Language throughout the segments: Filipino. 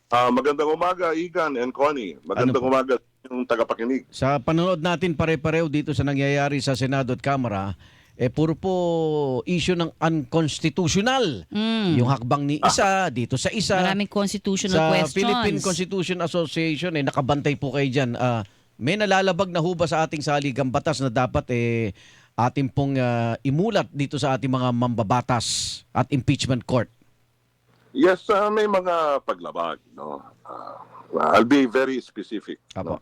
Magandang umaga, Igan and Connie. Ano Magandang po? umaga yung tagapakinig. Sa panonood natin pare-pareho dito sa nangyayari sa Senado at Kamara, puro po issue ng unconstitutional. Yung Hmm, hakbang ni isa, dito sa isa. maraming constitutional Sa Philippine questions. Constitution Association, nakabantay po kayo dyan. May nalalabag na ho ba sa ating saligang batas na dapat ating pong imulat dito sa ating mga mambabatas at impeachment court? Yes, may mga paglabag. No? I'll be very specific. Apo. No?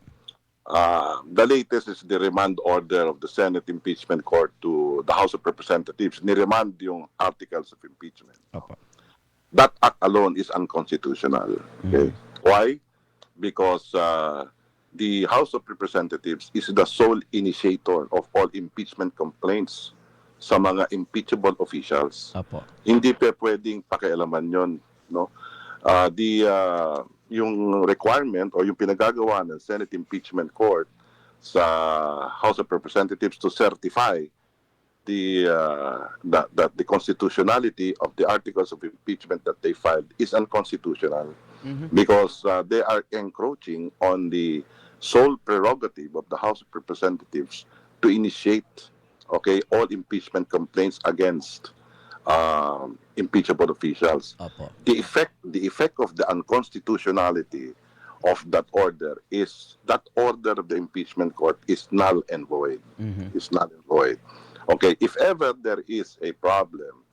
The latest is the remand order of the Senate Impeachment Court to the House of Representatives. Niremand yung articles of impeachment. Apo. That act alone is unconstitutional. Okay? Why? Because the House of Representatives is the sole initiator of all impeachment complaints sa mga impeachable officials. Apo. Hindi pa pwedeng pakialaman yon, no? Yung requirement o yung pinagagawa ng Senate Impeachment Court sa House of Representatives to certify that the constitutionality of the articles of impeachment that they filed is unconstitutional because they are encroaching on the sole prerogative of the House of Representatives to initiate all impeachment complaints against impeachable officials. Apo. The effect of the unconstitutionality of that order is that order of the impeachment court is null and void. Is null and void. Okay, if ever there is a problem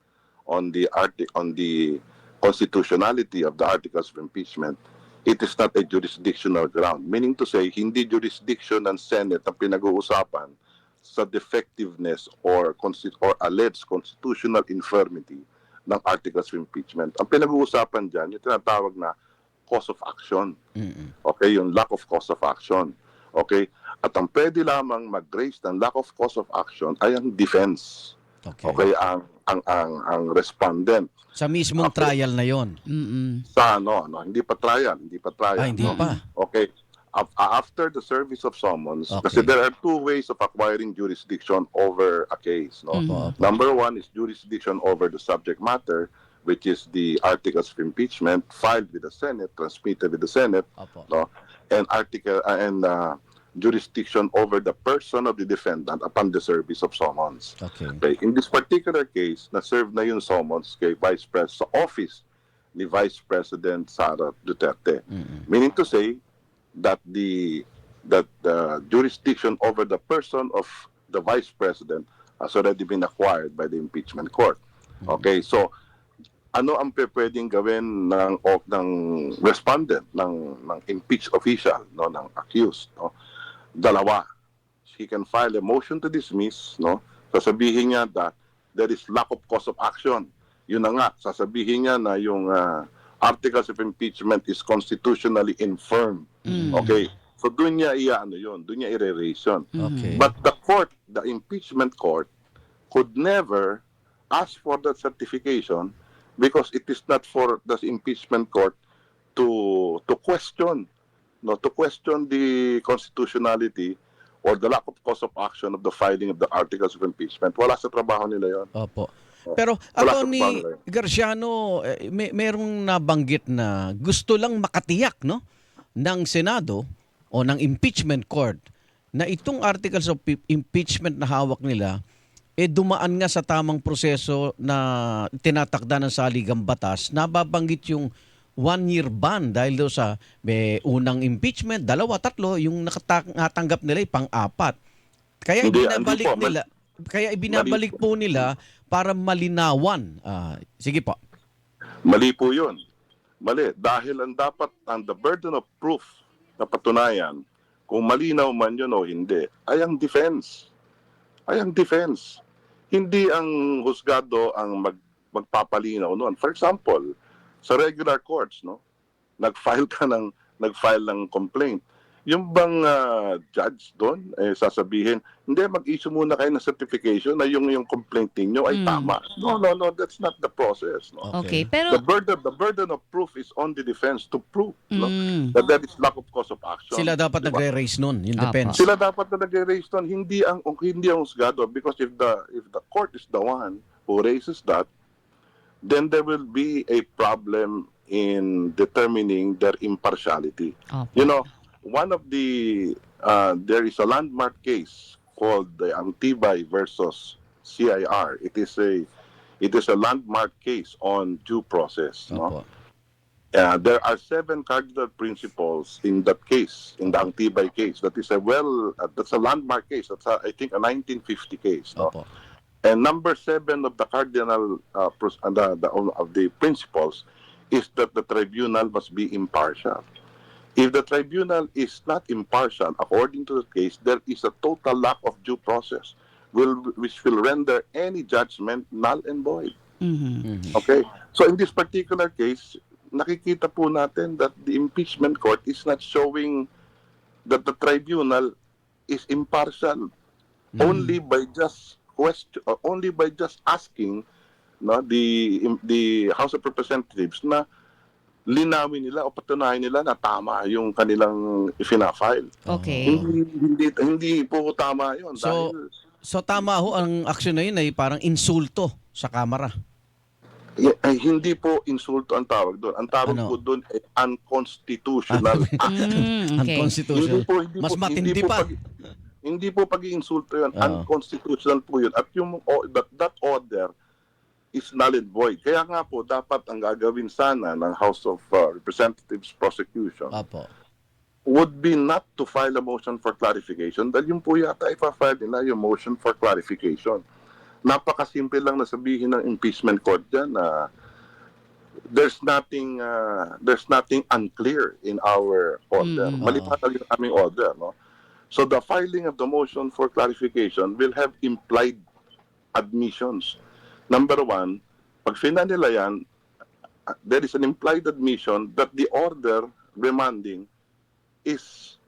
on the constitutionality of the articles of impeachment, it is not a jurisdictional ground. Meaning to say, hindi jurisdiction ng Senate ang pinag-uusapan sa defectiveness or alleged constitutional infirmity ng articles of impeachment. Ang pinag-uusapan dyan, yung tinatawag na cause of action. Okay, yung lack of cause of action. Okay? At ang pwede lamang mag-raise ng lack of cause of action ay ang defense. Okay, ang respondent. Sa mismong trial na yon. Sa hindi pa trial. Hindi pa. Okay. After the service of summons, Okay. kasi there are two ways of acquiring jurisdiction over a case. No? Opo. Number one is jurisdiction over the subject matter, which is the articles of impeachment filed with the Senate, transmitted with the Senate, Opo. no? And jurisdiction over the person of the defendant upon the service of summons. Okay. In this particular case, na-serve na yung summons kay sa office ni Vice President Sara Duterte. Meaning to say that the jurisdiction over the person of the Vice President has already been acquired by the impeachment court. Okay, so ano ang pwedeng gawin ng respondent ng impeached official, no, ng accused, no? Dalawa. He can file a motion to dismiss, no? Sasabihin niya that there is lack of cause of action. Yun na nga, sasabihin niya na yung articles of impeachment is constitutionally infirm. Okay? So doon niya doon niya i-raise yun. Okay. But the impeachment court could never ask for that certification because it is not for the impeachment court to question the constitutionality or the lack of cause of action of the filing of the articles of impeachment. Wala sa trabaho nila yon. Opo. Pero Wala Atty. sa trabaho. Garciano, merong nabanggit na gusto lang makatiyak, no, ng Senado o ng impeachment court na itong articles of impeachment na hawak nila dumaan nga sa tamang proseso na tinatakda ng saligang batas. Nababanggit yung 1-year ban dahil daw sa may unang impeachment, 2, 3, yung nakatanggap nila ay pang-4. Kaya ibinabalik po nila para malinawan. Sige po. Mali po yun. Mali. Dahil the burden of proof na patunayan kung malinaw man yun o hindi, ay ang defense. Hindi ang husgado ang magpapalinaw noon. For example, sa regular courts, no, nag-file ng complaint. Yung bang judge doon sasabihin, hindi, mag-issue muna kayo ng certification na yung complaint niyo ay tama. No, that's not the process. No? Okay, pero The burden of proof is on the defense to prove no, that there is lack of cause of action. Sila dapat nagre-raise nun, yung defense. Sila dapat na nagre-raise doon, hindi ang husgado, because if the court is the one who raises that, then there will be a problem in determining their impartiality. Opo. You know, one of the there is a landmark case called the Antibay versus CIR. It is a landmark case on due process. No, Opo. there are 7 cardinal principles in that case, in the Antibay case. That is that's a landmark case. That's I think a 1950 case. No, Opo. and number 7 of the cardinal of the principles is that the tribunal must be impartial. If the tribunal is not impartial, according to the case, there is a total lack of due process, which will render any judgment null and void. Mhm. Okay? So in this particular case, nakikita po natin that the impeachment court is not showing that the tribunal is impartial only by just only by just asking the House of Representatives na linawin nila o patunayan nila na tama yung kanilang file. Okay. Hindi po tama yun So, dahil tama ho ang aksyon na yun ay parang insulto sa Kamara. hindi po insulto ang tawag doon. Ang tawag Ano? po doon ay unconstitutional act. Okay. Unconstitutional. Hindi Mas po- matindi hindi po pa. Hindi po pag-iinsulto yun. Oo. Unconstitutional po yun. At yung that order is null and void. Kaya nga po, dapat ang gagawin sana ng House of Representatives prosecution Opo. would be not to file a motion for clarification dahil yung po yata ipa-file nila yung motion for clarification. Napakasimple lang na sabihin ng impeachment court dyan na there's nothing unclear in our order. Maliwanag yung aming order, no? So the filing of the motion for clarification will have implied admissions. Number 1, pag final nila yan, there is an implied admission that the order remanding is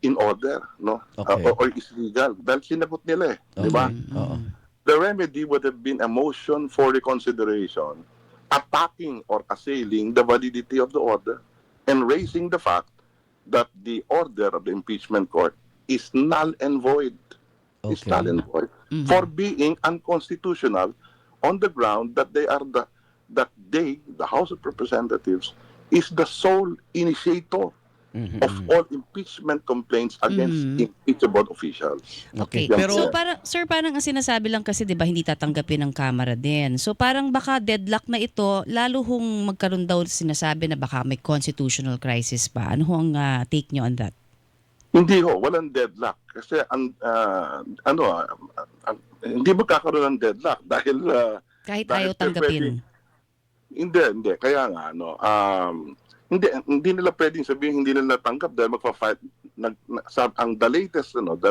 in order, no? Okay. Or is legal. Dahil sinagot nila di ba? Oo. The remedy would have been a motion for reconsideration attacking or assailing the validity of the order and raising the fact that the order of the impeachment court is null and void. Is Okay. null and void for being unconstitutional on the ground that the House of Representatives, is the sole initiator of all impeachment complaints against impeachable officials. Okay. Okay. Pero- So parang ang sinasabi lang kasi 'di ba hindi tatanggapin ng Kamara din. So parang baka deadlock na ito lalo hong magkaroon daw sinasabi na baka may constitutional crisis pa. Ano ho ang take nyo on that? Hindi ho, walang deadlock. Kasi hindi magkakaroon ng deadlock dahil Kahit Dahil ayaw tanggapin. hindi. Kaya nga, hindi nila pwedeng sabihin hindi nila natanggap dahil magfa-fight. The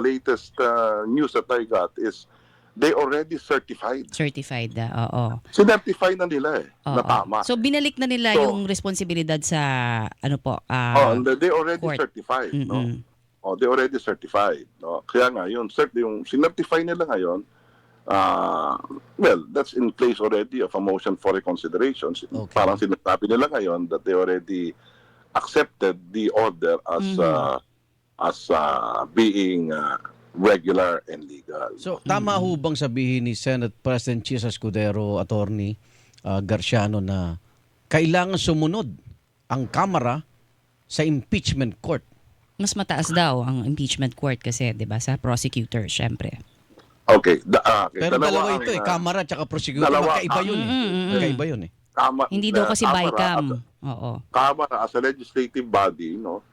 latest news that I got is they already certified. Certified oo. Sinertify na nila Oo. na tama. So binalik na nila So- yung responsibilidad sa They already court. certified, no? Mm-mm. They already certified, no? Kaya nga yung sinertify nila ngayon, that's in place already of a motion for reconsideration. Okay. Parang sinasabi nila ngayon that they already accepted the order as being regular and legal. So, tama ho bang sabihin ni Senate President Chis Escudero, Attorney Garciano, na kailangan sumunod ang Kamara sa impeachment court? Mas mataas daw ang impeachment court kasi 'di ba sa prosecutor syempre. Okay. Pero dalawa ito Kamara at prosecutor. dalawa- Magkaiba yun Magkaiba yun eh. Hindi daw kasi BICAM. Oo. Kamara as a legislative body, no,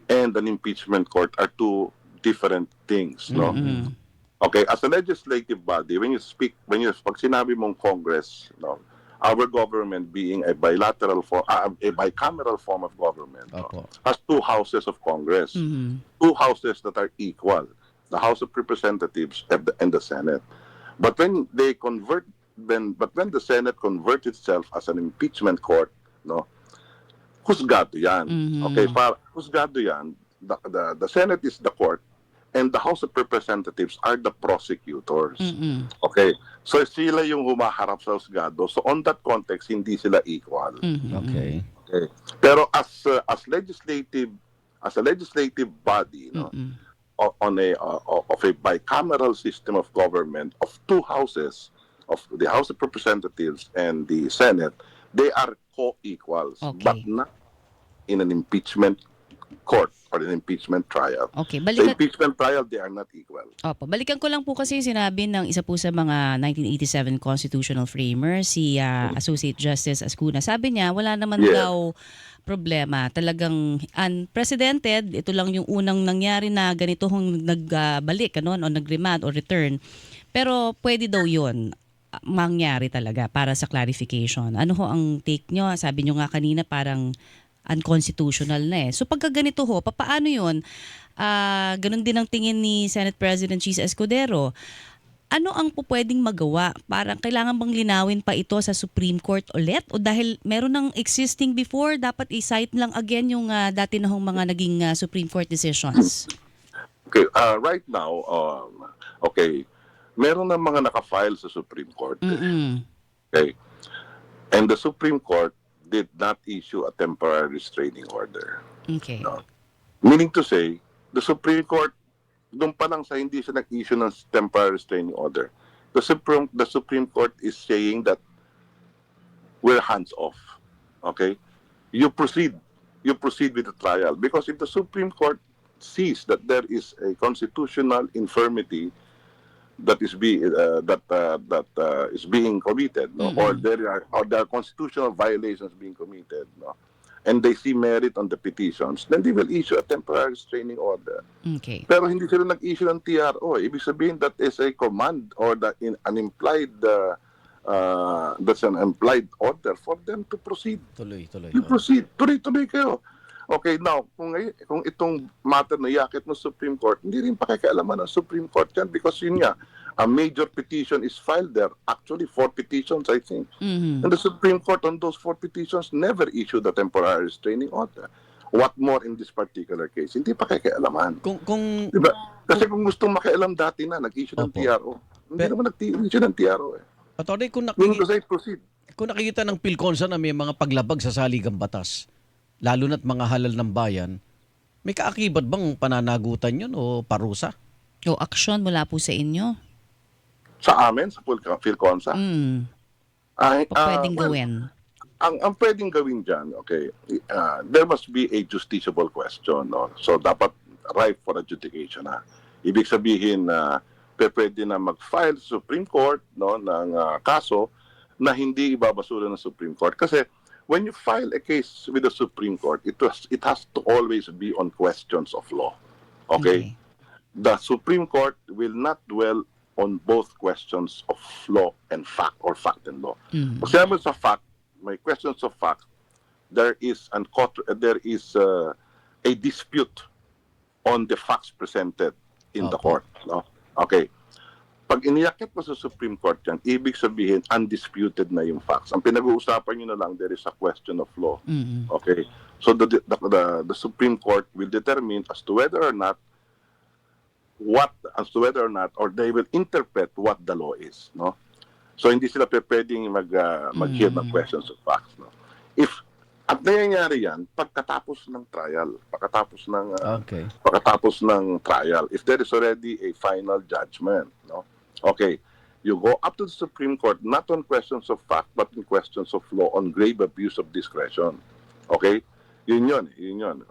and an impeachment court are two different things, no. Okay, as a legislative body, pag sinabi mong Congress, no, our government being a bicameral form of government, no, Opo. has two houses of Congress, two houses that are equal, the House of Representatives and the Senate. But when the Senate converts itself as an impeachment court, no, husgado yan. Okay, husgado yan. The Senate is the court and the House of Representatives are the prosecutors. Okay, so sila yung humaharap sa husgado. So on that context, hindi sila equal. Okay. Okay. Pero as legislative body, no, of a bicameral system of government of two houses, of the House of Representatives and the Senate, they are co-equals, Okay. but not in an impeachment court or an impeachment trial. Okay, Sa balikan. impeachment trial, they are not equal. Opo, balikan ko lang po kasi yung sinabi ng isa po sa mga 1987 constitutional framer, si Associate Justice Ascuna. Sabi niya, wala naman Yes. daw problema. Talagang unprecedented. Ito lang yung unang nangyari na ganito hong nagbalik, o nag-remand or return. Pero pwede daw yun mangyari talaga para sa clarification. Ano ho ang take nyo? Sabi nyo nga kanina parang unconstitutional na eh. So pagka ganito ho, paano yun? Ganun din ang tingin ni Senate President Cheese Escudero. Ano ang pwedeng magawa? Parang kailangan bang linawin pa ito sa Supreme Court ulit? O dahil meron ng existing before, dapat i-cite lang again yung dati na hong mga naging Supreme Court decisions? Okay, right now, okay, meron na mga naka-file sa Supreme Court. Mm-mm. Okay. And the Supreme Court did not issue a temporary restraining order. Okay. No. Meaning to say, the Supreme Court, doon pa lang sa hindi siya nag-issue ng temporary restraining order, the Supreme Court is saying that we're hands off. Okay? You proceed with the trial. Because if the Supreme Court sees that there is a constitutional infirmity that is being committed, no? Or there are constitutional violations being committed, no? And they see merit on the petitions, then they will issue a temporary restraining order. Okay. Pero hindi sila nag-issue ng TRO. Ibig sabihin that is a command or that's an implied order for them to proceed. Tuloy. You proceed. Tuloy-tuloy kayo. Okay, now, kung itong matter na yakit ng Supreme Court, hindi rin pakikialaman ng Supreme Court yan because yun nga, a major petition is filed there. Actually, 4 petitions, I think. Mm-hmm. And the Supreme Court on those 4 petitions never issued a temporary restraining order. What more in this particular case? Hindi pakikialaman. Kung Diba? Kasi kung gustong makialam dati na, nag-issue ng Opo. TRO. Hindi naman nag-issue ng TRO eh. Atty, kung Meaning to say, proceed. nakikita ng PhilConsa na may mga paglabag sa saligang batas, lalo na't mga halal ng bayan, may kaakibat bang pananagutan yun o parusa? O aksyon mula po sa inyo? Sa amin, sa PhilConsa, Pwedeng well, gawin. ang pwedeng gawin dyan, okay, there must be a justiciable question, no? So dapat ripe for adjudication na. Ibig sabihin na pwede na mag-file sa Supreme Court, no, ng kaso na hindi ibabasura ng Supreme Court. Kasi when you file a case with the Supreme Court, it has to always be on questions of law. Okay? The Supreme Court will not dwell on both questions of law and fact or fact and law. Kasi naman sa fact, may questions of fact, there is a dispute on the facts presented in the court. No? Okay. Pag iniyakit mo sa Supreme Court yan, ibig sabihin, undisputed na yung facts. Ang pinag-uusapan nyo na lang, there is a question of law. Okay? So the Supreme Court will determine as to whether or not or they will interpret what the law is, no? So hindi sila pwedeng mag-hear ng questions of facts, no? At nangyayari yan pagkatapos ng trial, pagkatapos ng trial, if there is already a final judgment, no? Okay, you go up to the Supreme Court not on questions of fact but in questions of law on grave abuse of discretion. Okay? Yun yun.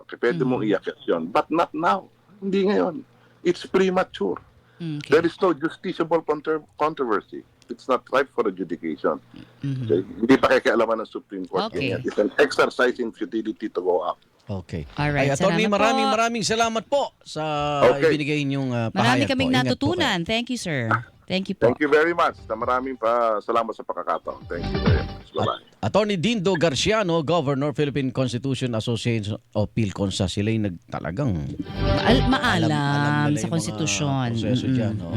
Okay, pwede mong iakit yun. But not now. Hindi ngayon. It's premature. Okay. There is no justiciable controversy. It's not ripe for adjudication. Okay? Hindi pa kikialaman ng Supreme Court. Okay. Ganyan. It's an exercise in futility to go up. Okay. Alright, Ay, Atty, salamat po. maraming salamat po sa ibinigay ninyong pahayag Marami po. kaming Ingat po natutunan. Thank you, sir. Thank you po. Thank you very much. Maraming salamat sa pagkakataon. Thank you very much. Bye-bye. Attorney Dindo Garciano, Governor, Philippine Constitution Association of PhilConsa. Sila yung talagang Maalam alam nila sa yung mga konstitusyon. proseso dyan, no?